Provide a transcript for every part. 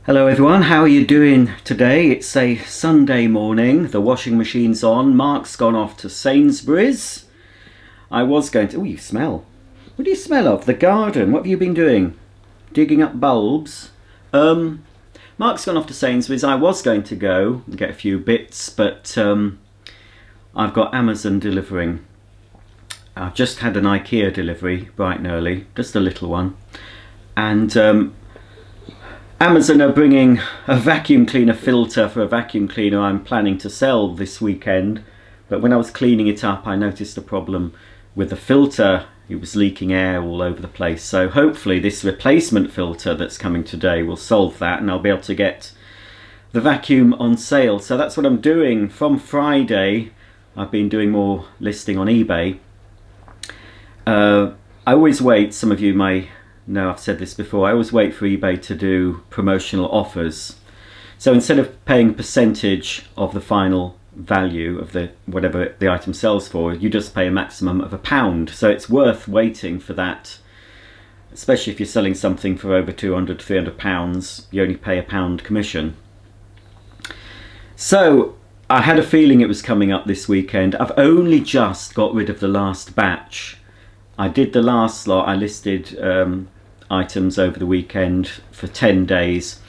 Hello everyone, how are you doing today? It's a Sunday morning, the washing machine's on, Mark's gone off to Sainsbury's. I was going to... Oh, you smell. What do you smell of? The garden. What have you been doing? Digging up bulbs? Mark's gone off to Sainsbury's. I was going to go and get a few bits, but I've got Amazon delivering. I've just had an IKEA delivery bright and early, just a little one. And Amazon are bringing a vacuum cleaner filter for a vacuum cleaner I'm planning to sell this weekend, but when I was cleaning it up I noticed a problem with the filter. It was leaking air all over the place, so hopefully this replacement filter that's coming today will solve that and I'll be able to get the vacuum on sale. So that's what I'm doing. From Friday I've been doing more listing on eBay. I always wait, some of you may know I've said this before, I always wait for eBay to do promotional offers. So instead of paying a percentage of the final value of the whatever the item sells for, you just pay a maximum of £1. So it's worth waiting for that, especially if you're selling something for over £200, £300, you only pay £1 commission. So I had a feeling it was coming up this weekend. I've only just got rid of the last batch. I did the last lot, I listed items over the weekend for 10 days,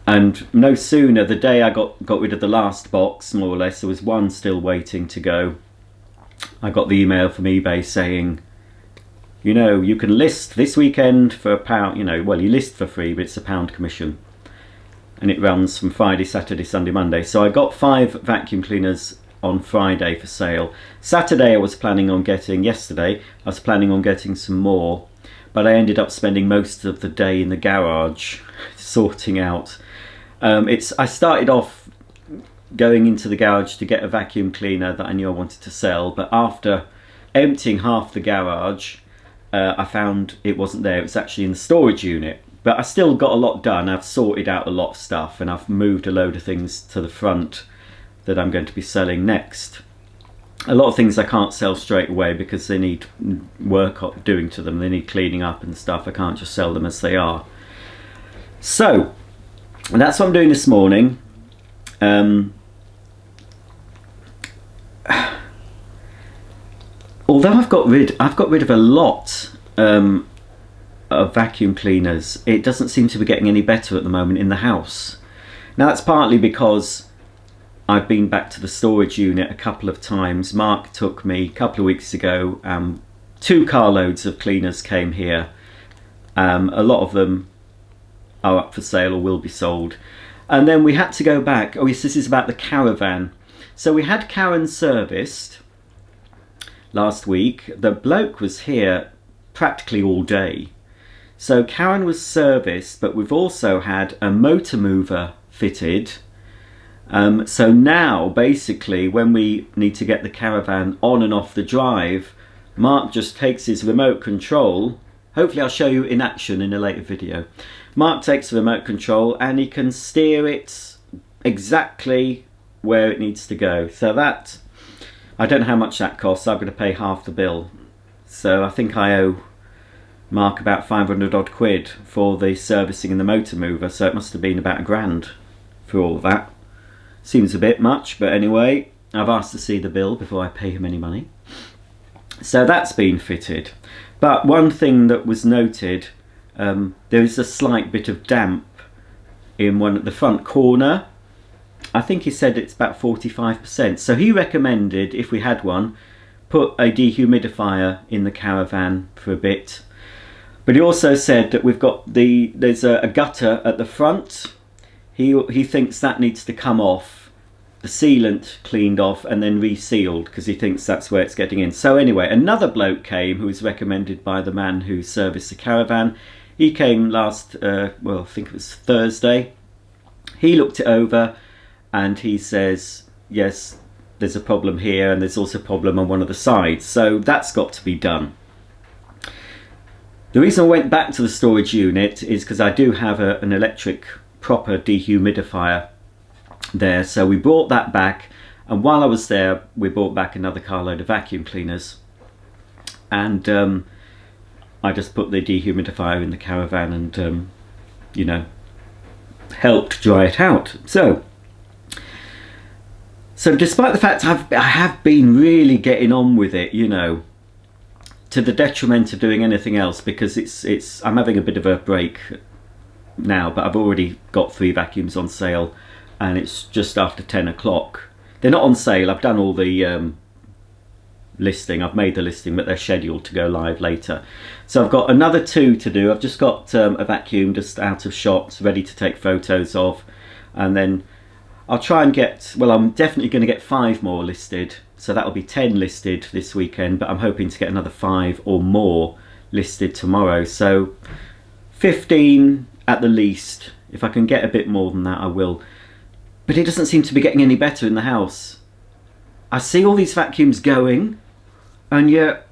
and no sooner, the day I got rid of the last box, more or less, there was one still waiting to go, I got the email from eBay saying, you know, you can list this weekend for £1, you know, well, you list for free, but it's £1 commission, and it runs from Friday, Saturday, Sunday, Monday. So I got 5 vacuum cleaners on Friday for sale. Saturday I was planning on getting, yesterday I was planning on getting some more, but I ended up spending most of the day in the garage sorting out. I started off going into the garage to get a vacuum cleaner that I knew I wanted to sell, but after emptying half the garage I found it wasn't there. It was actually in the storage unit, but I still got a lot done. I've sorted out a lot of stuff and I've moved a load of things to the front that I'm going to be selling next. A lot of things I can't sell straight away because they need work doing to them, they need cleaning up and stuff. I can't just sell them as they are. So that's what I'm doing this morning. Although I've got rid of a lot of vacuum cleaners, it doesn't seem to be getting any better at the moment in the house. Now that's partly because I've been back to the storage unit a couple of times. Mark took me a couple of weeks ago. 2 carloads of cleaners came here. A lot of them are up for sale or will be sold. And then we had to go back. Oh yes, this is about the caravan. So we had Karen serviced last week. The bloke was here practically all day. So Karen was serviced, but we've also had a motor mover fitted. So now basically when we need to get the caravan on and off the drive, Mark just takes his remote control. Hopefully I'll show you in action in a later video. Mark takes the remote control and he can steer it exactly where it needs to go. So that, I don't know how much that costs. I'm going to pay half the bill. So I think I owe Mark about 500 odd quid for the servicing and the motor mover. So it must have been about £1,000 for all of that. Seems a bit much, but anyway, I've asked to see the bill before I pay him any money. So that's been fitted. But one thing that was noted, there is a slight bit of damp in the front corner. I think he said it's about 45%. So he recommended, if we had one, put a dehumidifier in the caravan for a bit. But he also said that there's a gutter at the front. He thinks that needs to come off, the sealant cleaned off and then resealed, because he thinks that's where it's getting in. So anyway, another bloke came who was recommended by the man who serviced the caravan. He came last, well, I think it was Thursday. He looked it over and he says, yes, there's a problem here and there's also a problem on one of the sides. So that's got to be done. The reason I went back to the storage unit is because I do have an electric proper dehumidifier there, so we brought that back, and while I was there we brought back another carload of vacuum cleaners, and I just put the dehumidifier in the caravan and you know, helped dry it out. So despite the fact I have been really getting on with it, you know, to the detriment of doing anything else, because I'm having a bit of a break now, but I've already got 3 vacuums on sale, and it's just after 10 o'clock. They're not on sale. I've done all the listing. I've made the listing, but they're scheduled to go live later. So I've got another 2 to do. I've just got a vacuum just out of shot, ready to take photos of, and then I'll try and get, well, I'm definitely going to get 5 more listed, so that'll be 10 listed this weekend, but I'm hoping to get another 5 or more listed tomorrow, so 15 at the least. If I can get a bit more than that, I will. But it doesn't seem to be getting any better in the house. I see all these vacuums going, and yet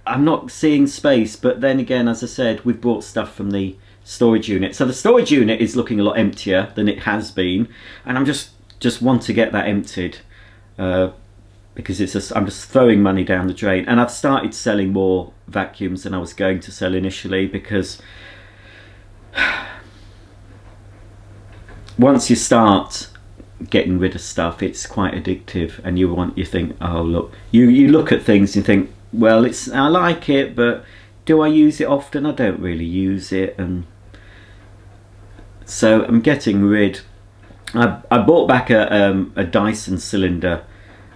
I'm not seeing space. But then again, as I said, we've brought stuff from the storage unit, so the storage unit is looking a lot emptier than it has been, and I'm just want to get that emptied, because I'm just throwing money down the drain. And I've started selling more vacuums than I was going to sell initially, because once you start getting rid of stuff, it's quite addictive, and you think, oh look, you look at things and think, well, I like it, but do I use it often? I don't really use it. And so I'm getting rid. I bought back a Dyson cylinder,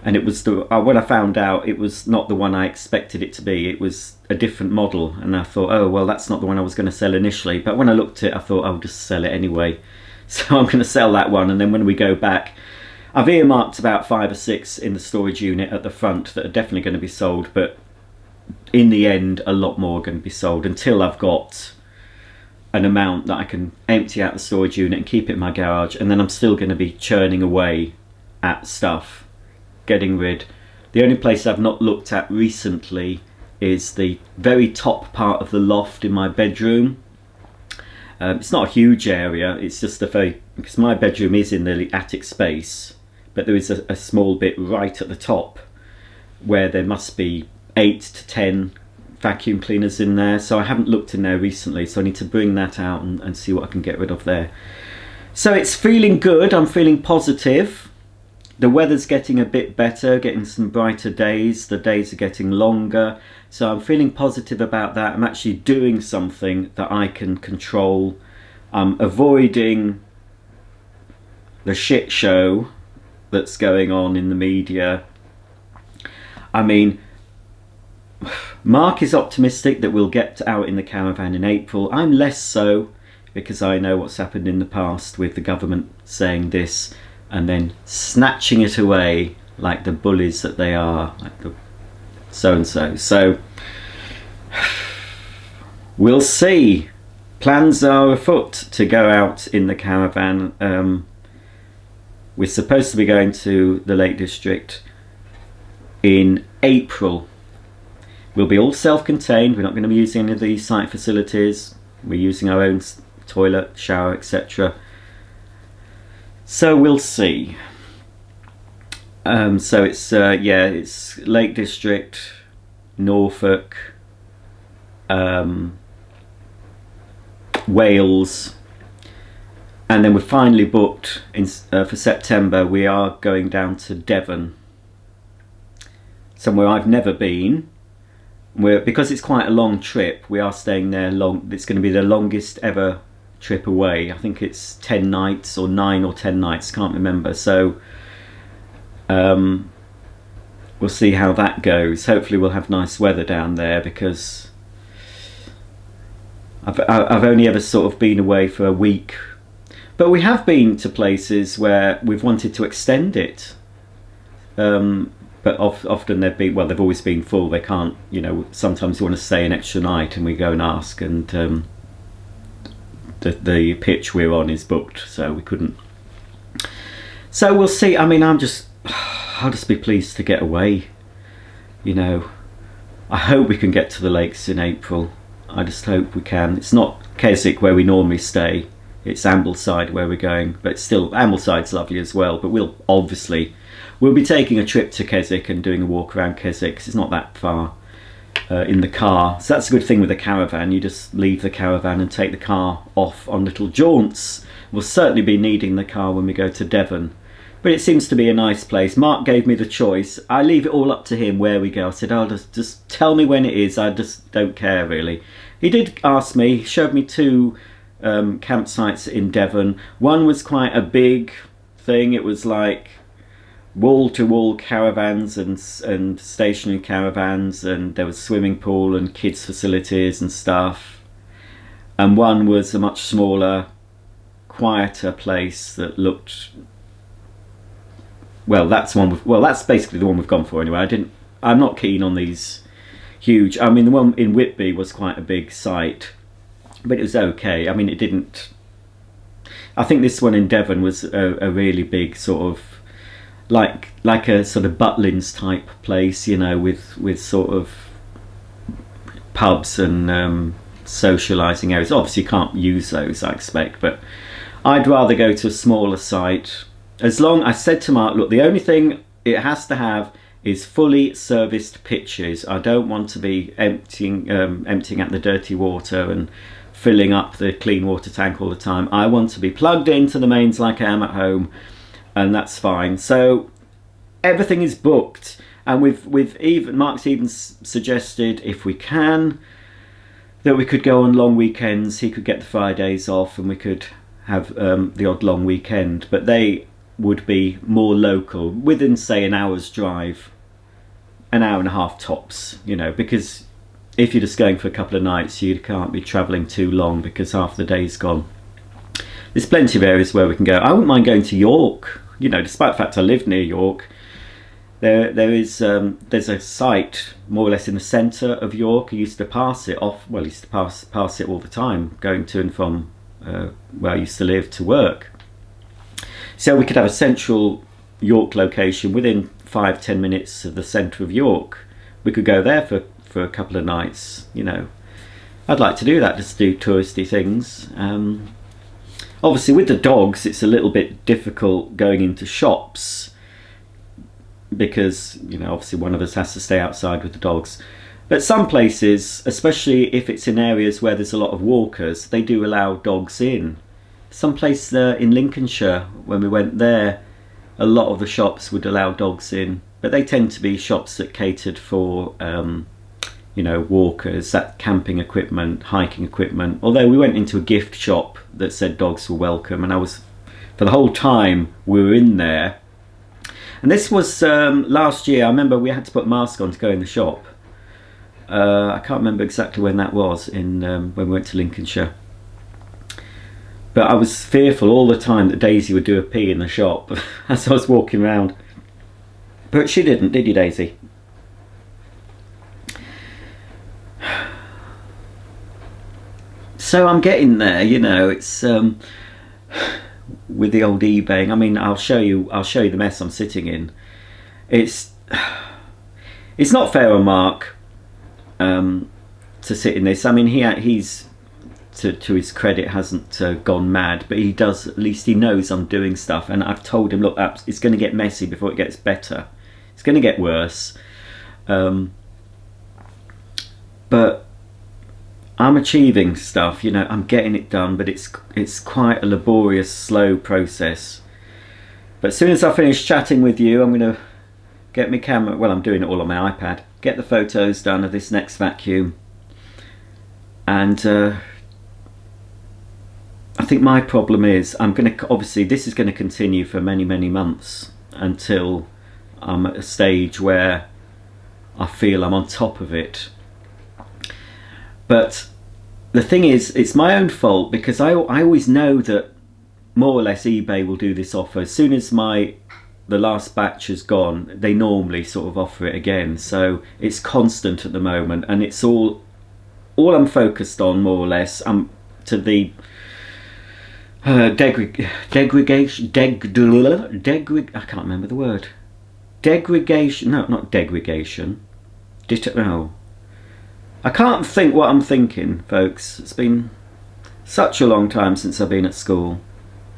and it was when I found out it was not the one I expected it to be. It was a different model, and I thought, oh well, that's not the one I was going to sell initially. But when I looked at it, I thought I'll just sell it anyway. So I'm going to sell that one, and then when we go back, I've earmarked about 5 or 6 in the storage unit at the front that are definitely going to be sold, but in the end a lot more are going to be sold until I've got an amount that I can empty out the storage unit and keep it in my garage. And then I'm still going to be churning away at stuff, getting rid. The only place I've not looked at recently is the very top part of the loft in my bedroom. It's not a huge area, it's just because my bedroom is in the attic space, but there is a small bit right at the top where there must be 8 to 10 vacuum cleaners in there, so I haven't looked in there recently, so I need to bring that out and see what I can get rid of there. So it's feeling good, I'm feeling positive. The weather's getting a bit better, getting some brighter days, the days are getting longer, so I'm feeling positive about that. I'm actually doing something that I can control. I'm avoiding the shit show that's going on in the media. I mean, Mark is optimistic that we'll get out in the caravan in April. I'm less so, because I know what's happened in the past with the government saying this and then snatching it away like the bullies that they are, like the so-and-so. So we'll see. Plans are afoot to go out in the caravan. We're supposed to be going to the Lake District in April. We'll be all self-contained. We're not going to be using any of the site facilities. We're using our own toilet, shower, etc. So we'll see. So it's it's Lake District, Norfolk, Wales, and then we're finally booked for September. We are going down to Devon, somewhere I've never been. Because it's quite a long trip, we are staying there long. It's going to be the longest ever trip away. I think it's 10 nights or 9 or 10 nights, can't remember. So we'll see how that goes. Hopefully we'll have nice weather down there, because I've only ever sort of been away for a week, but we have been to places where we've wanted to extend it. But often they've always been full. They can't, sometimes you want to stay an extra night, and we go and ask, and the pitch we're on is booked, so we couldn't. So we'll see. I mean, I'll just be pleased to get away. I hope we can get to the lakes in April. I just hope we can. It's not Keswick where we normally stay. It's Ambleside where we're going, but still, Ambleside's lovely as well. But we'll be taking a trip to Keswick and doing a walk around Keswick, because it's not that far. in the car. So that's a good thing with a caravan. You just leave the caravan and take the car off on little jaunts. We'll certainly be needing the car when we go to Devon. But it seems to be a nice place. Mark gave me the choice. I leave it all up to him where we go. I said, oh, just tell me when it is. I just don't care, really. He did ask me. He showed me 2 campsites in Devon. One was quite a big thing. It was like wall-to-wall caravans and stationary caravans, and there was swimming pool and kids facilities and stuff. And one was a much smaller, quieter place that looked... Well, that's basically the one we've gone for anyway. I'm not keen on these huge... I mean, the one in Whitby was quite a big site, but it was okay. I mean, it didn't... I think this one in Devon was a really big sort of... Like a sort of Butlins type place, you know, with sort of pubs and socialising areas. Obviously you can't use those, I expect, but I'd rather go to a smaller site. As long, I said to Mark, look, the only thing it has to have is fully serviced pitches. I don't want to be emptying out the dirty water and filling up the clean water tank all the time. I want to be plugged into the mains like I am at home, and that's fine. So everything is booked, and Mark's even suggested, if we can, that we could go on long weekends. He could get the Fridays off and we could have the odd long weekend, but they would be more local, within say an hour's drive, an hour and a half tops, you know, because if you're just going for a couple of nights you can't be travelling too long because half the day's gone. There's plenty of areas where we can go. I wouldn't mind going to York, you know, despite the fact I live near York. There's a site more or less in the centre of York. I used to pass it off. Well, I used to pass it all the time, going to and from where I used to live to work. So we could have a central York location within 5-10 minutes of the centre of York. We could go there for a couple of nights. You know, I'd like to do that, just do touristy things. Obviously, with the dogs, it's a little bit difficult going into shops because, you know, obviously one of us has to stay outside with the dogs. But some places, especially if it's in areas where there's a lot of walkers, they do allow dogs in. Some place there in Lincolnshire, when we went there, a lot of the shops would allow dogs in, but they tend to be shops that catered for you know, walkers, that camping equipment, hiking equipment. Although we went into a gift shop that said dogs were welcome, and I was, for the whole time we were in there, and this was last year. I remember we had to put a mask on to go in the shop. I can't remember exactly when that was, in when we went to Lincolnshire, but I was fearful all the time that Daisy would do a pee in the shop as I was walking around. But she didn't, did you, Daisy? So I'm getting there, you know. It's with the old eBaying. I mean, I'll show you the mess I'm sitting in. It's not fair on Mark to sit in this. I mean, he's to his credit hasn't gone mad, but he does, at least he knows I'm doing stuff, and I've told him, look, it's going to get messy before it gets better. It's going to get worse, but I'm achieving stuff, you know. I'm getting it done, but it's quite a laborious, slow process. But as soon as I finish chatting with you, I'm going to get my camera. Well, I'm doing it all on my iPad. Get the photos done of this next vacuum, and I think my problem is obviously this is going to continue for many months until I'm at a stage where I feel I'm on top of it. But the thing is, it's my own fault, because I always know that more or less eBay will do this offer. As soon as the last batch has gone, they normally sort of offer it again. So it's constant at the moment, and it's all I'm focused on, more or less. I'm to the degradation. I can't remember the word. Degradation. No, not degradation. No. I can't think what I'm thinking, folks. It's been such a long time since I've been at school.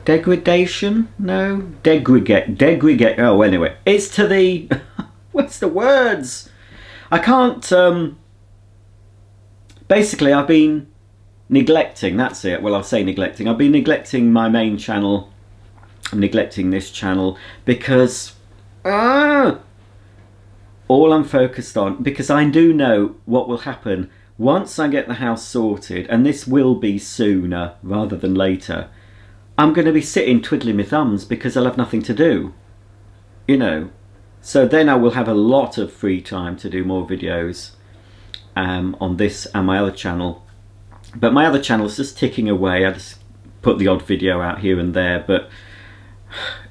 Degradation? No. Degradate. Oh, anyway. It's to the... What's the words? I can't basically I've been neglecting, that's it, well I'll say neglecting, I've been neglecting my main channel, I'm neglecting this channel because all I'm focused on, because I do know what will happen once I get the house sorted, and this will be sooner rather than later. I'm going to be sitting twiddling my thumbs because I'll have nothing to do, you know. So then I will have a lot of free time to do more videos on this and my other channel. But my other channel is just ticking away. I just put the odd video out here and there, but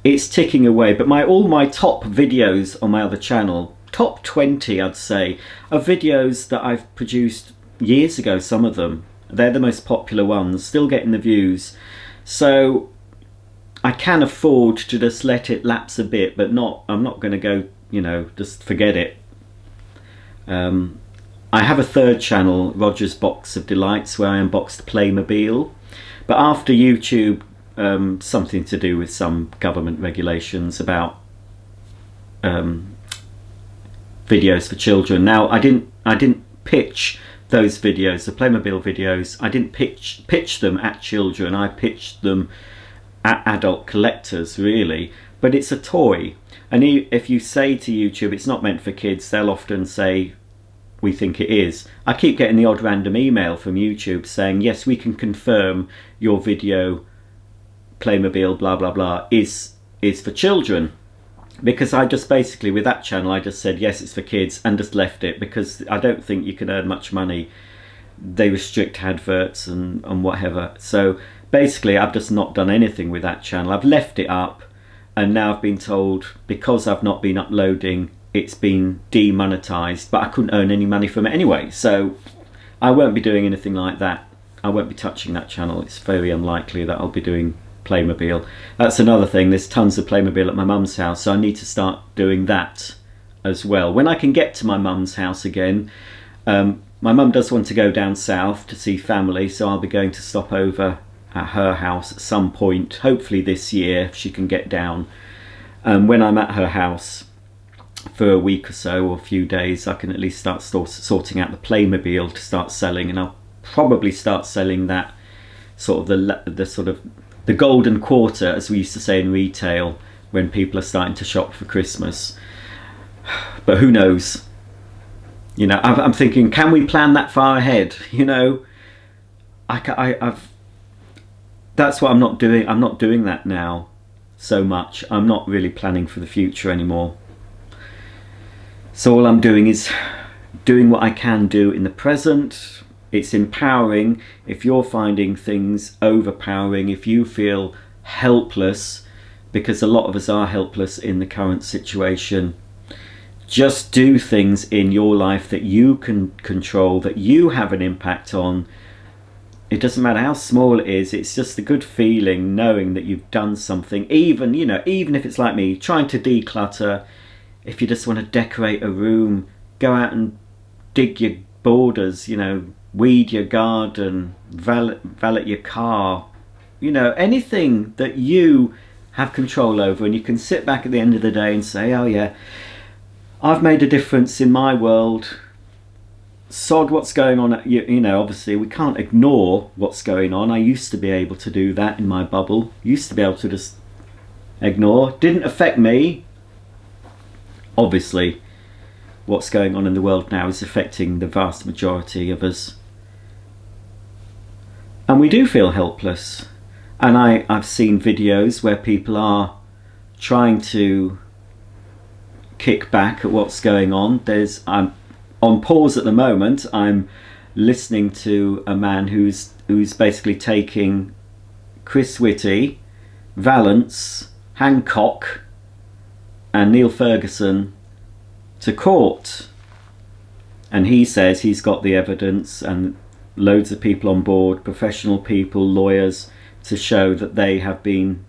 it's ticking away. But all my top videos on my other channel, top 20 I'd say, are videos that I've produced years ago, some of them. They're the most popular ones, still getting the views. So I can afford to just let it lapse a bit, but I'm not going to go, you know, just forget it. I have a third channel, Roger's Box of Delights, where I unboxed Playmobil. But after YouTube, something to do with some government regulations about videos for children. Now, I didn't pitch those videos, the Playmobil videos. I didn't pitch them at children. I pitched them at adult collectors, really. But it's a toy, and if you say to YouTube it's not meant for kids, they'll often say, we think it is. I keep getting the odd random email from YouTube saying, yes, we can confirm your video Playmobil blah blah blah is for children. Because I just basically, with that channel, I just said yes, it's for kids, and just left it, because I don't think you can earn much money. They restrict adverts and whatever. So basically I've just not done anything with that channel. I've left it up, and now I've been told, because I've not been uploading, it's been demonetized, but I couldn't earn any money from it anyway, so I won't be doing anything like that. I won't be touching that channel. It's very unlikely that I'll be doing Playmobil. That's another thing, there's tons of Playmobil at my mum's house, so I need to start doing that as well. When I can get to my mum's house again, my mum does want to go down south to see family, so I'll be going to stop over at her house at some point, hopefully this year, if she can get down. When I'm at her house for a week or so, or a few days, I can at least start sorting out the Playmobil to start selling, and I'll probably start selling that sort of the golden quarter, as we used to say in retail, when people are starting to shop for Christmas. But who knows? You know, I'm thinking, can we plan that far ahead? You know, that's what I'm not doing. I'm not doing that now so much. I'm not really planning for the future anymore. So all I'm doing is doing what I can do in the present. It's empowering. If you're finding things overpowering, if you feel helpless, because a lot of us are helpless in the current situation, just do things in your life that you can control, that you have an impact on. It doesn't matter how small it is, it's just a good feeling knowing that you've done something. Even, you know, even if it's like me, trying to declutter. If you just want to decorate a room, go out and dig your borders, you know, weed your garden, valet your car, you know, anything that you have control over, and you can sit back at the end of the day and say, oh yeah, I've made a difference in my world. Sod what's going on. You know, obviously we can't ignore what's going on. I used to be able to do that in my bubble. Used to be able to just ignore. Didn't affect me. Obviously, what's going on in the world now is affecting the vast majority of us. And we do feel helpless. And I've seen videos where people are trying to kick back at what's going on. I'm on pause at the moment. I'm listening to a man who's basically taking Chris Whitty, Vallance, Hancock and Neil Ferguson to court, and he says he's got the evidence and loads of people on board, professional people, lawyers, to show that they have been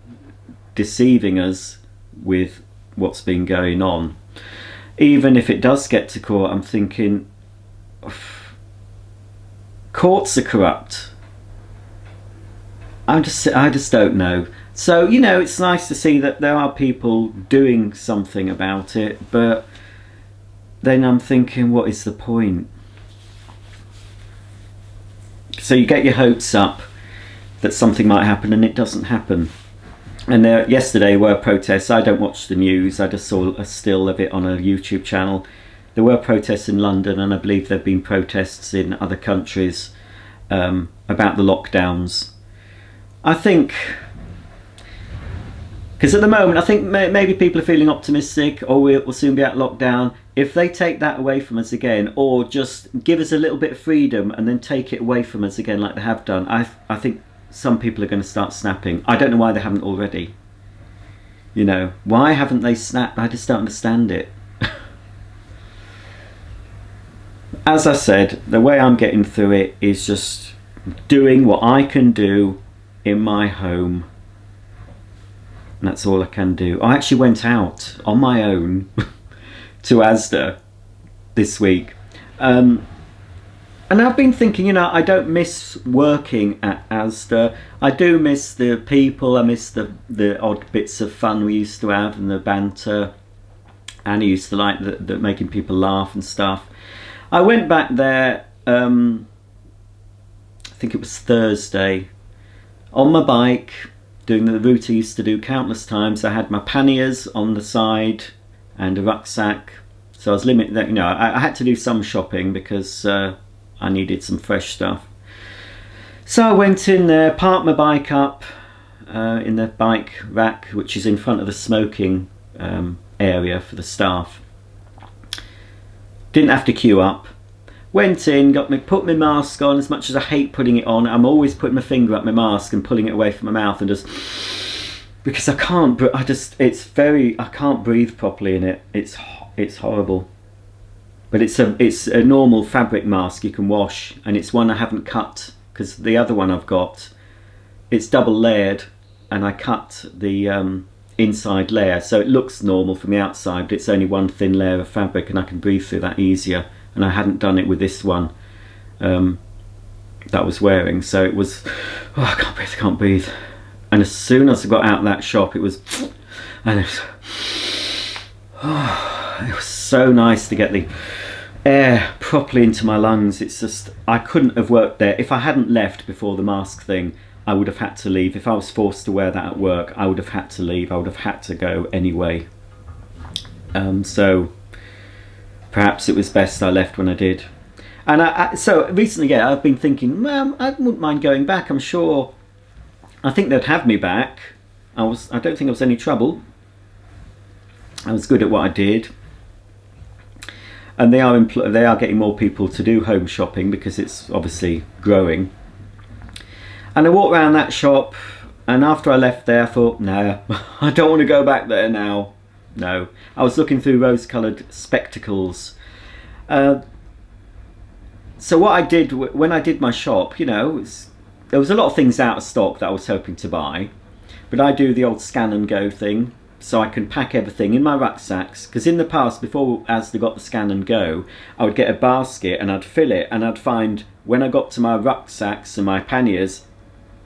deceiving us with what's been going on. Even if it does get to court, I'm thinking, courts are corrupt. I just don't know. So, you know, it's nice to see that there are people doing something about it, but then I'm thinking, what is the point? So you get your hopes up that something might happen and it doesn't happen. And there, yesterday were protests. I don't watch the news, I just saw a still of it on a YouTube channel. There were protests in London, and I believe there have been protests in other countries about the lockdowns. I think, because at the moment I think maybe people are feeling optimistic, or we'll soon be out of lockdown. If they take that away from us again, or just give us a little bit of freedom and then take it away from us again like they have done, I think some people are going to start snapping. I don't know why they haven't already. You know, why haven't they snapped? I just don't understand it. As I said, the way I'm getting through it is just doing what I can do in my home. And that's all I can do. I actually went out on my own to Asda this week. And I've been thinking, you know, I don't miss working at Asda. I do miss the people. I miss the odd bits of fun we used to have and the banter. And I used to like the making people laugh and stuff. I went back there, I think it was Thursday, on my bike, doing the route I used to do countless times. I had my panniers on the side and a rucksack. So I was limited, you know, I had to do some shopping because I needed some fresh stuff. So I went in there, parked my bike up in the bike rack, which is in front of the smoking area for the staff. Didn't have to queue up. Went in, put my mask on. As much as I hate putting it on, I'm always putting my finger up my mask and pulling it away from my mouth, and just because I can't. I can't breathe properly in it. It's horrible. But it's a normal fabric mask you can wash, and it's one I haven't cut because the other one I've got, it's double layered, and I cut the inside layer so it looks normal from the outside, but it's only one thin layer of fabric, and I can breathe through that easier. And I hadn't done it with this one that I was wearing, so it was, oh, I can't breathe. And as soon as I got out of that shop, it was, and it was so nice to get the air properly into my lungs. It's just, I couldn't have worked there if I hadn't left before the mask thing. I would have had to leave. If I was forced to wear that at work, I would have had to leave. I would have had to go anyway. So perhaps it was best I left when I did. And so recently, yeah, I've been thinking, I wouldn't mind going back. I'm sure, I think they'd have me back. I don't think there was any trouble. I was good at what I did. And they are getting more people to do home shopping because it's obviously growing. And I walked around that shop, and after I left there, I thought, no, I don't want to go back there now. No. I was looking through rose-coloured spectacles. So what I did, when I did my shop, you know, there was a lot of things out of stock that I was hoping to buy. But I do the old scan and go thing, so I can pack everything in my rucksacks. Because in the past, before Asda got the scan and go, I would get a basket and I'd fill it, and I'd find when I got to my rucksacks and my panniers,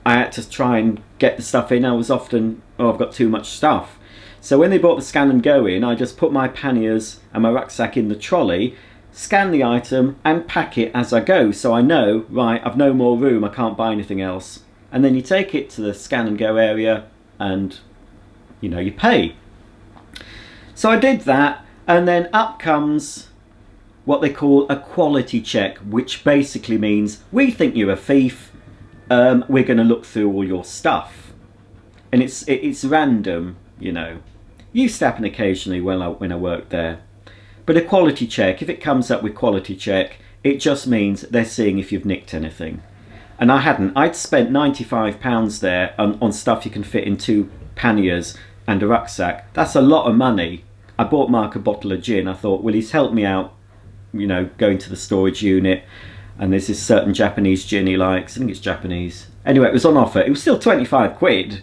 I had to try and get the stuff in. I was often, I've got too much stuff. So when they brought the scan and go in, I just put my panniers and my rucksack in the trolley, scan the item and pack it as I go. So I know, right, I've no more room, I can't buy anything else. And then you take it to the scan and go area and, you know, you pay. So I did that, and then up comes what they call a quality check, which basically means we think you're a thief. We're going to look through all your stuff, and it's random, you know. Used to happen occasionally when I worked there, but a quality check, if it comes up with quality check, it just means they're seeing if you've nicked anything. And I hadn't. I'd spent £95 there on stuff you can fit in 2 panniers and a rucksack. That's a lot of money. I bought Mark a bottle of gin. I thought, well, he's helped me out, you know, going to the storage unit. And there's this certain Japanese gin he likes. I think it's Japanese. Anyway, it was on offer. It was still 25 quid.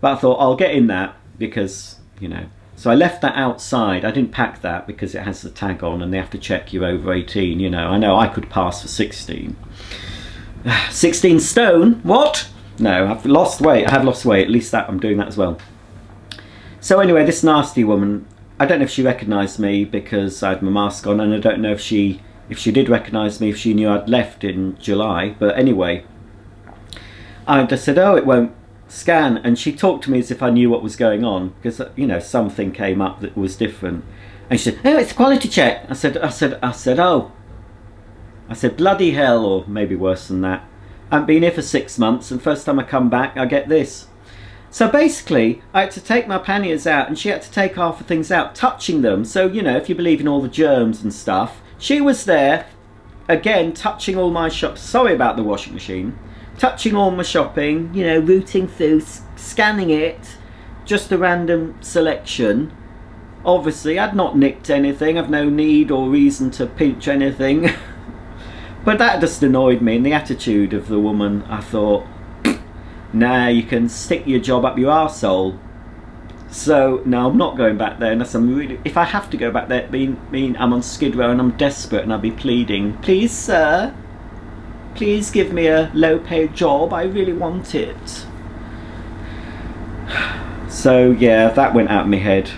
But I thought, I'll get in that because, you know. So I left that outside. I didn't pack that because it has the tag on and they have to check you're over 18, you know. I know I could pass for 16. 16 stone? What? No, I've lost weight. I have lost weight. At least that I'm doing that as well. So anyway, this nasty woman, I don't know if she recognised me because I had my mask on, and I don't know if she did recognise me, if she knew I'd left in July. But anyway, I just said, oh, it won't scan, and she talked to me as if I knew what was going on, because something came up that was different, and she said, oh, it's a quality check. I said, oh, I said, bloody hell, or maybe worse than that. I haven't been here for 6 months, and first time I come back, I get this. So basically, I had to take my panniers out, and she had to take half the things out, touching them. So, if you believe in all the germs and stuff, she was there, again, touching all my shop. Sorry about the washing machine. Touching all my shopping, rooting through, scanning it, just a random selection. Obviously, I'd not nicked anything. I've no need or reason to pinch anything. But that just annoyed me, and the attitude of the woman, I thought, nah, you can stick your job up your arsehole. So, no, I'm not going back there unless if I have to go back there, mean I'm on Skid Row and I'm desperate and I'll be pleading, please, sir, please give me a low-paid job, I really want it. So, yeah, that went out of my head.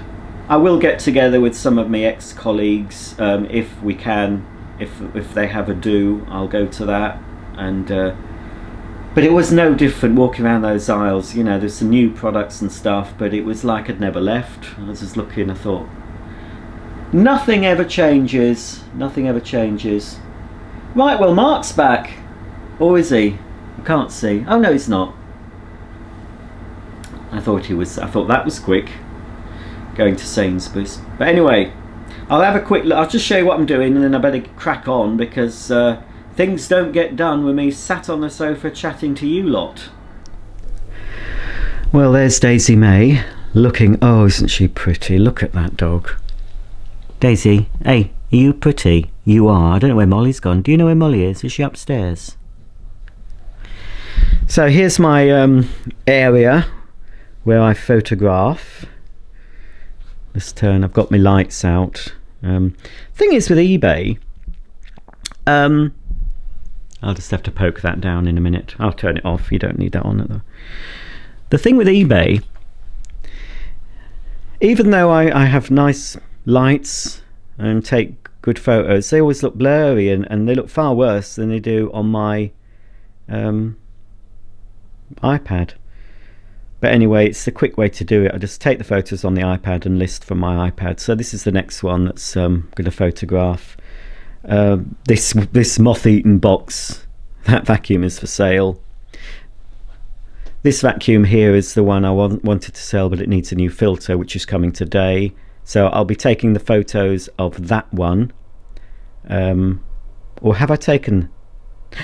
I will get together with some of my ex-colleagues, if we can. If they have a do, I'll go to that. And but it was no different walking around those aisles. There's some new products and stuff, but it was like I'd never left. I was just looking, I thought, nothing ever changes. Nothing ever changes. Right, well, Mark's back. Or is he? I can't see. Oh, no, he's not. I thought that was quick, going to Sainsbury's. But anyway, I'll have a quick look. I'll just show you what I'm doing, and then I better crack on, because things don't get done with me sat on the sofa chatting to you lot. Well, there's Daisy May looking. Oh, isn't she pretty? Look at that dog. Daisy, hey, are you pretty? You are. I don't know where Molly's gone. Do you know where Molly is? Is she upstairs? So here's my area where I photograph. This turn, I've got my lights out. Thing is with eBay, I'll just have to poke that down in a minute. I'll turn it off. You don't need that on it though. The thing with eBay, even though I have nice lights and take good photos, they always look blurry, and they look far worse than they do on my iPad. But anyway, it's the quick way to do it. I just take the photos on the iPad and list from my iPad. So this is the next one that's going to photograph. This moth-eaten box, that vacuum is for sale. This vacuum here is the one I wanted to sell, but it needs a new filter, which is coming today. So I'll be taking the photos of that one. Or have I taken...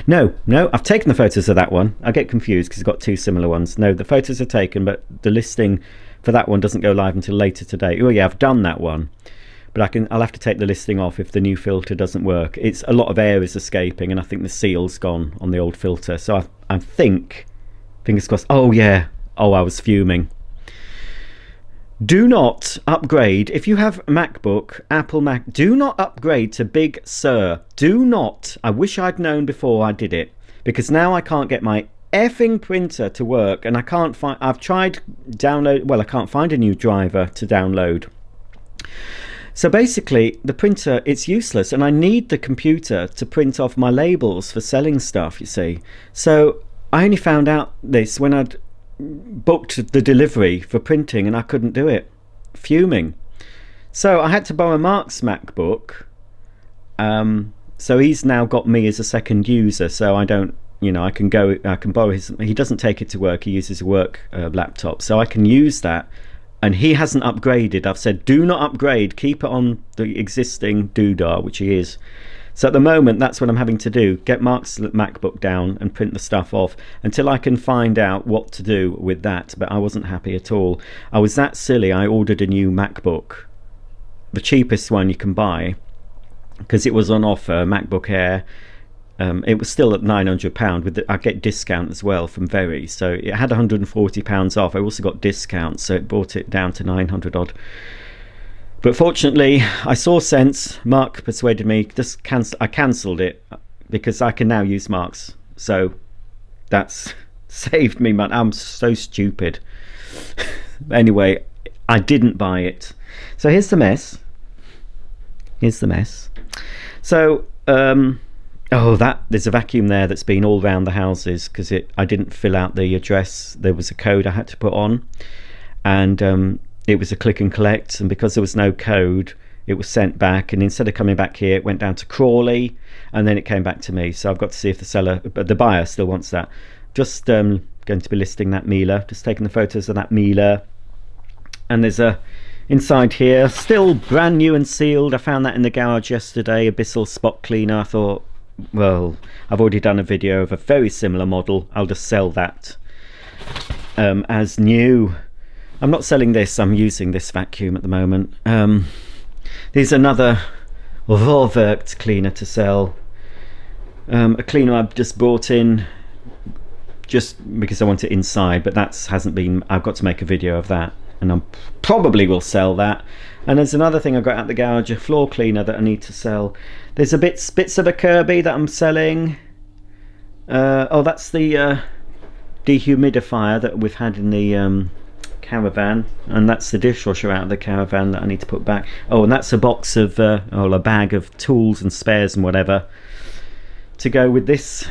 No, I've taken the photos of that one. I get confused because it's got two similar ones. No, the photos are taken, but the listing for that one doesn't go live until later today. Oh yeah, I've done that one, but I'll have to take the listing off if the new filter doesn't work. It's a lot of air is escaping, and I think the seal's gone on the old filter. So I think, fingers crossed. Oh yeah, I was fuming. Do not upgrade. If you have MacBook, Apple Mac, do not upgrade to Big Sur. Do not. I wish I'd known before I did it, because now I can't get my effing printer to work, and I can't find... I've tried download... Well, I can't find a new driver to download. So basically, the printer, it's useless, and I need the computer to print off my labels for selling stuff, you see. So I only found out this when I'd booked the delivery for printing, and I couldn't do it. Fuming. So I had to borrow Mark's MacBook. So he's now got me as a second user, so I don't, I can borrow his. He doesn't take it to work. He uses a work laptop, so I can use that. And he hasn't upgraded. I've said, do not upgrade. Keep it on the existing doodah, which he is. So at the moment, that's what I'm having to do. Get Mark's MacBook down and print the stuff off until I can find out what to do with that. But I wasn't happy at all. I was that silly. I ordered a new MacBook, the cheapest one you can buy, because it was on offer, MacBook Air. It was still at £900. I get discount as well from Very. So it had £140 off. I also got discount, so it brought it down to 900 odd. But fortunately, I saw sense. Mark persuaded me. I cancelled it because I can now use Mark's. So that's saved me money. I'm so stupid. Anyway, I didn't buy it. So here's the mess. So Oh, there's a vacuum there that's been all round the houses because I didn't fill out the address. There was a code I had to put on, and it was a click and collect, and because there was no code, it was sent back, and instead of coming back here, it went down to Crawley, and then it came back to me. So I've got to see if the buyer still wants that. Just going to be listing that Miele, just taking the photos of that Miele. And there's a inside here, still brand new and sealed. I found that in the garage yesterday, Abyssal spot cleaner. I thought, well, I've already done a video of a very similar model. I'll just sell that as new. I'm not selling this, I'm using this vacuum at the moment. There's another Vorwerk cleaner to sell. A cleaner I've just brought in just because I want it inside, but that hasn't been, I've got to make a video of that, and I probably will sell that. And there's another thing I got out the garage, a floor cleaner that I need to sell. There's bits of a Kirby that I'm selling. Oh, that's the dehumidifier that we've had in the caravan, and that's the dishwasher out of the caravan that I need to put back. Oh, and that's a box of a bag of tools and spares and whatever to go with this.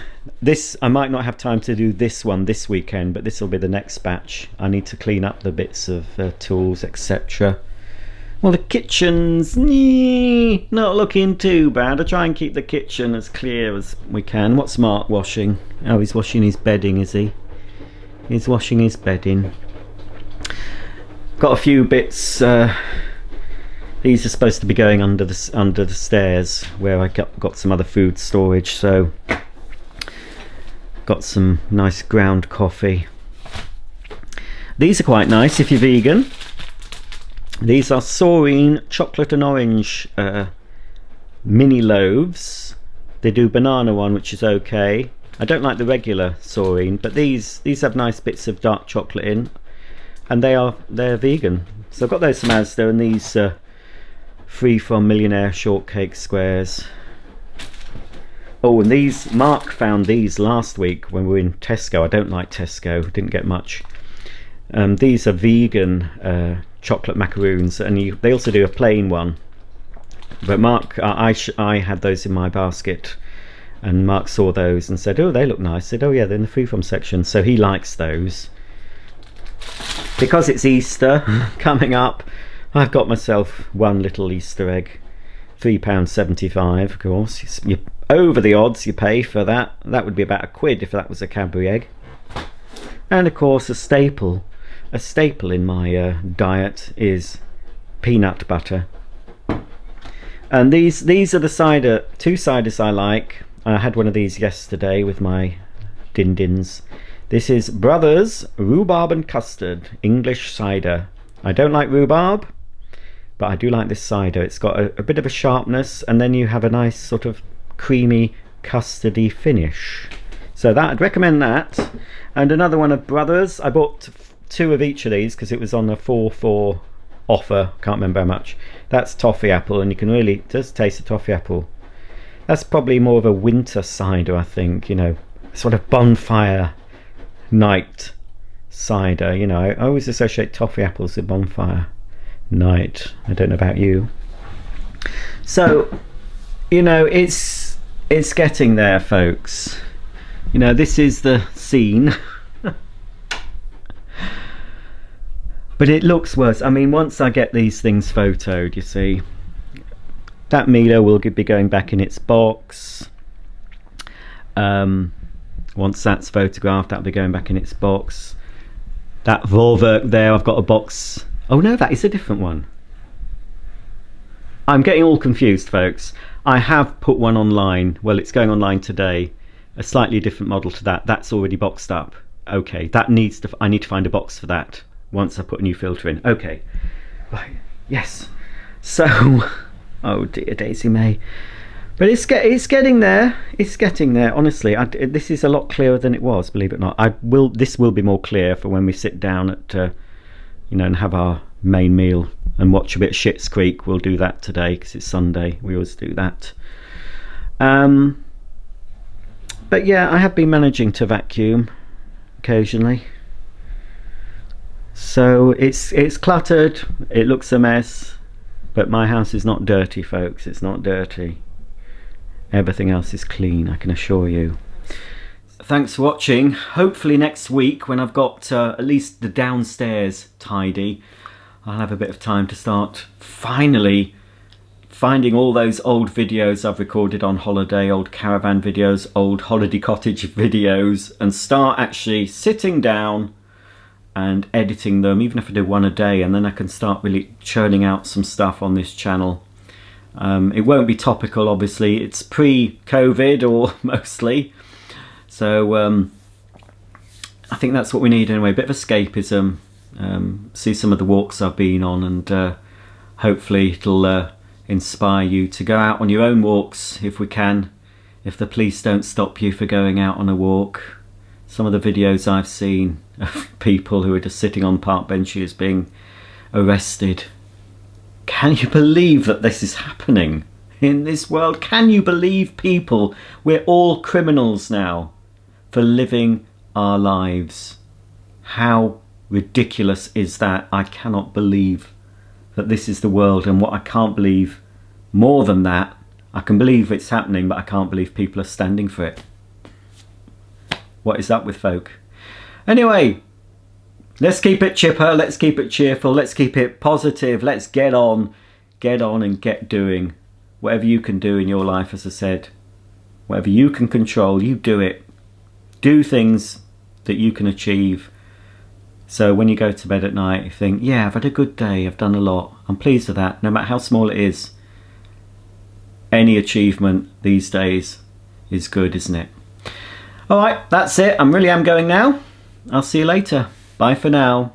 I might not have time to do this one this weekend, but this will be the next batch. I need to clean up the bits of tools, etc. Well, the kitchen's not looking too bad. I try and keep the kitchen as clear as we can. What's Mark washing? Oh, he's washing his bedding, is he? He's washing his bedding. Got a few bits. These are supposed to be going under the stairs where I got some other food storage. So got some nice ground coffee. These are quite nice if you're vegan. These are Saurine chocolate and orange mini loaves. They do banana one, which is okay. I don't like the regular Saurine, but these have nice bits of dark chocolate in, and they're vegan. So I've got those from Asda, and these free from Millionaire shortcake squares. Oh, and these, Mark found these last week when we were in Tesco. I don't like Tesco, didn't get much. These are vegan chocolate macaroons, and they also do a plain one. But Mark, I had those in my basket, and Mark saw those and said, oh, they look nice. I said, oh yeah, they're in the free from section. So he likes those. Because it's Easter coming up, I've got myself one little Easter egg. £3.75, of course. You're over the odds you pay for that. That would be about £1 if that was a Cadbury egg. And of course, a staple in my diet is peanut butter. And these are the two ciders I like. I had one of these yesterday with my din-dins. This is Brothers Rhubarb and Custard English Cider. I don't like rhubarb, but I do like this cider. It's got a bit of a sharpness, and then you have a nice sort of creamy custardy finish. So I'd recommend that. And another one of Brothers. I bought 2 of each of these because it was on a 4 offer. Can't remember how much. That's Toffee Apple, and you can really just taste the Toffee Apple. That's probably more of a winter cider, I think. You know, sort of bonfire night cider. You know, I always associate Toffee Apples with bonfire night. I don't know about you. So, you know, it's getting there, folks. You know, this is the scene. But it looks worse. I mean, once I get these things photoed, you see, that Miele will be going back in its box. Once that's photographed, that'll be going back in its box. That Vorwerk there, I've got a box. Oh no, that is a different one. I'm getting all confused, folks. I have put one online. Well, it's going online today. A slightly different model to that. That's already boxed up. Okay, I need to find a box for that once I put a new filter in. Okay, right, yes. So, oh dear Daisy May. But it's getting there. It's getting there. Honestly, this is a lot clearer than it was. Believe it or not, this will be more clear for when we sit down at, you know, and have our main meal and watch a bit of Schitt's Creek. We'll do that today because it's Sunday. We always do that. But yeah, I have been managing to vacuum occasionally. So it's cluttered. It looks a mess, but my house is not dirty, folks. It's not dirty. Everything else is clean, I can assure you. Thanks for watching. Hopefully next week, when I've got at least the downstairs tidy, I'll have a bit of time to start finally finding all those old videos I've recorded on holiday, old caravan videos, old holiday cottage videos, and start actually sitting down and editing them, even if I do one a day, and then I can start really churning out some stuff on this channel. It won't be topical, obviously. It's pre-COVID, or mostly. So I think that's what we need anyway, a bit of escapism. See some of the walks I've been on, and hopefully it'll inspire you to go out on your own walks if we can, if the police don't stop you for going out on a walk. Some of the videos I've seen of people who are just sitting on park benches being arrested. Can you believe that this is happening in this world? Can you believe people, we're all criminals now for living our lives? How ridiculous is that? I cannot believe that this is the world, and what I can't believe more than that, I can believe it's happening, but I can't believe people are standing for it. What is up with folk? Anyway, let's keep it chipper, let's keep it cheerful, let's keep it positive, let's get on and get doing. Whatever you can do in your life, as I said, whatever you can control, you do it. Do things that you can achieve. So when you go to bed at night, you think, yeah, I've had a good day, I've done a lot, I'm pleased with that, no matter how small it is. Any achievement these days is good, isn't it? Alright, that's it. I really am going now. I'll see you later. Bye for now.